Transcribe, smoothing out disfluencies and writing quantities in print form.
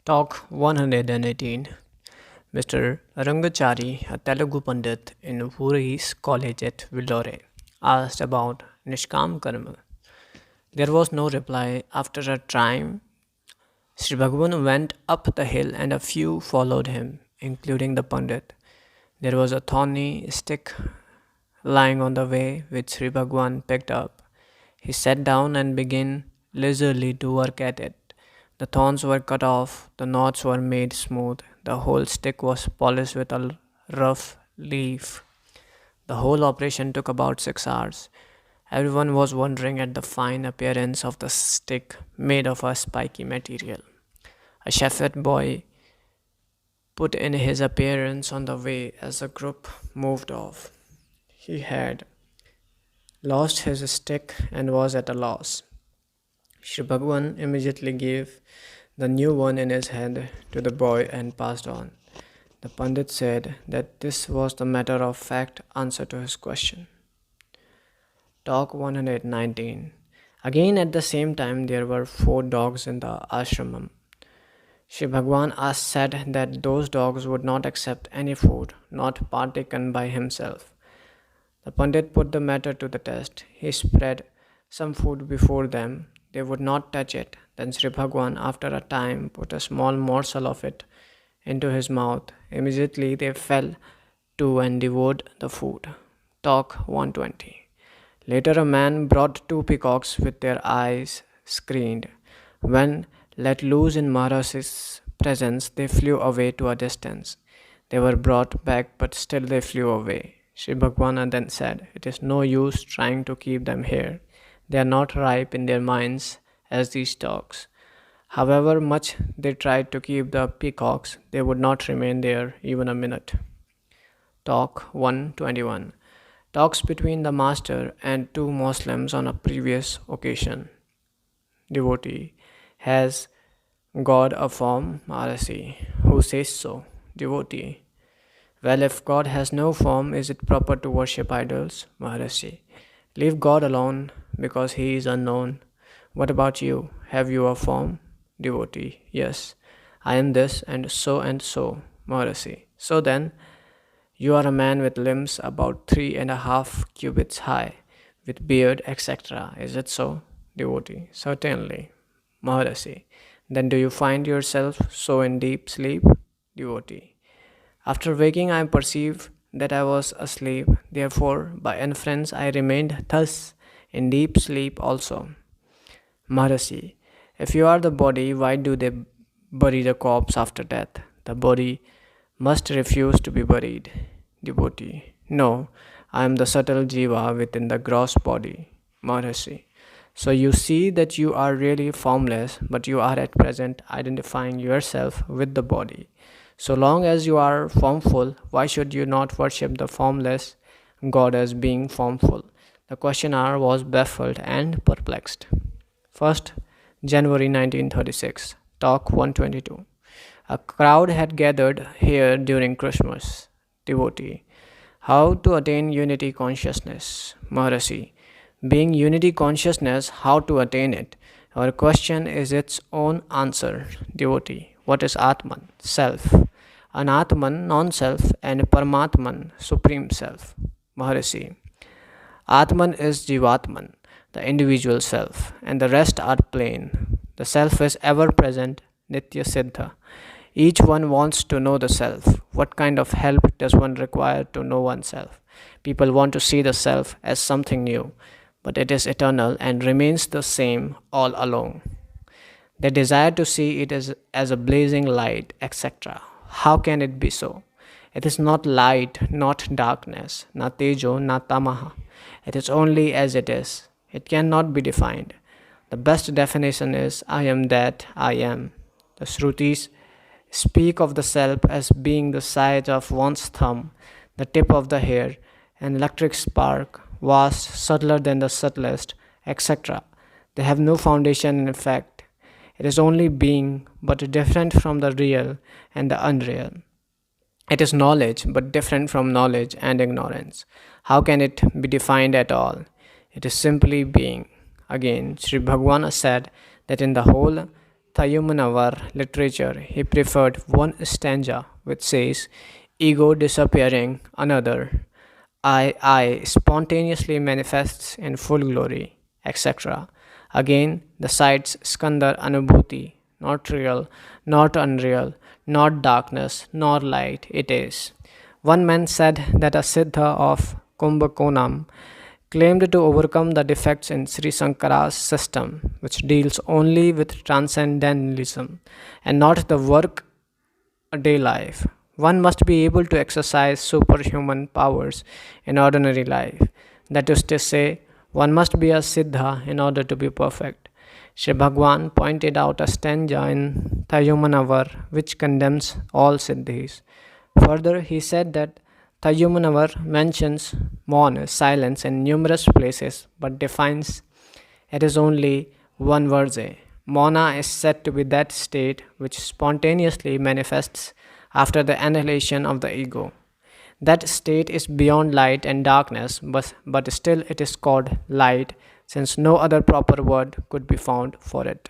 Talk 118. Mr. Rangachari, a Telugu Pandit in Puri's college at Villore, asked about Nishkam Karma. There was no reply. After a time, Sri Bhagavan went up the hill and a few followed him, including the Pandit. There was a thorny stick lying on the way, which Sri Bhagavan picked up. He sat down and began leisurely to work at it. The thorns were cut off, the knots were made smooth, the whole stick was polished with a rough leaf. The whole operation took about 6 hours. Everyone was wondering at the fine appearance of the stick made of a spiky material. A shepherd boy put in his appearance on the way as the group moved off. He had lost his stick and was at a loss. Sri Bhagwan immediately gave the new one in his hand to the boy and passed on. The Pandit said that this was the matter of fact answer to his question. Talk 119. Again at the same time there were 4 dogs in the ashramam. Sri Bhagwan said that those dogs would not accept any food not partaken by himself. The Pandit put the matter to the test. He spread some food before them. They would not touch it. Then Sri Bhagwan, after a time, put a small morsel of it into his mouth. Immediately they fell to and devoured the food. Talk 120. Later a man brought 2 peacocks with their eyes screened. When let loose in Maharaj's presence, they flew away to a distance. They were brought back, but still they flew away. Sri Bhagwan then said, "It is no use trying to keep them here. They are not ripe in their minds as these dogs. However much they tried to keep the peacocks, they would not remain there even a minute." Talk 121. Talks between the master and 2 Muslims on a previous occasion. Devotee. Has God a form? Maharaji. Who says so? Devotee. Well, if God has no form, is it proper to worship idols? Maharaji. Leave God alone because he is unknown. What about you? Have you a form? Devotee. Yes, I am this and so and so. Maharaji. So then, you are a man with limbs about 3.5 cubits high, with beard, etc. Is it so? Devotee. Certainly. Maharaji. Then do you find yourself so in deep sleep? Devotee. After waking, I perceived that I was asleep. Therefore, by inference, I remained thus in deep sleep also. Maharaji. If you are the body, why do they bury the corpse after death? The body must refuse to be buried. Devotee. No, I am the subtle jiva within the gross body. Maharaji. So you see that you are really formless, but you are at present identifying yourself with the body. So long as you are formful, why should you not worship the formless God as being formful? The questioner was baffled and perplexed. 1st January 1936. Talk 122. A crowd had gathered here during Christmas. Devotee. How to attain unity consciousness? Maharaji. Being unity consciousness, how to attain it? Our question is its own answer. Devotee. What is Atman? Self. Anatman, non-self, and Paramatman, supreme self. Maharishi. Atman is Jivatman, the individual self, and the rest are plain. The self is ever present, Nitya Siddha. Each one wants to know the self. What kind of help does one require to know oneself? People want to see the self as something new, but it is eternal and remains the same all along. They desire to see it as a blazing light, etc. How can it be so? It is not light, not darkness, not tejo, not tamaha. It is only as it is. It cannot be defined. The best definition is I am that I am. The Shrutis speak of the self as being the size of one's thumb, the tip of the hair, an electric spark, vast, subtler than the subtlest, etc. They have no foundation in fact. It is only being, but different from the real and the unreal. It is knowledge, but different from knowledge and ignorance. How can it be defined at all? It is simply being. Again, Sri Bhagwan said that in the whole Tayumanavar literature, he preferred one stanza which says, ego disappearing, another, I spontaneously manifests in full glory, etc. Again, the sides Skandar Anubhuti, not real, not unreal, not darkness, nor light, it is. One man said that a Siddha of Kumbhakonam claimed to overcome the defects in Sri Sankara's system, which deals only with transcendentalism and not the work a day life. One must be able to exercise superhuman powers in ordinary life. That is to say, one must be a Siddha in order to be perfect. Sri Bhagwan pointed out a stanza in Tayumanavar which condemns all Siddhis. Further, he said that Tayumanavar mentions Mauna, silence, in numerous places but defines it is only one verse. Mauna is said to be that state which spontaneously manifests after the annihilation of the ego. That state is beyond light and darkness, but still it is called light, since no other proper word could be found for it.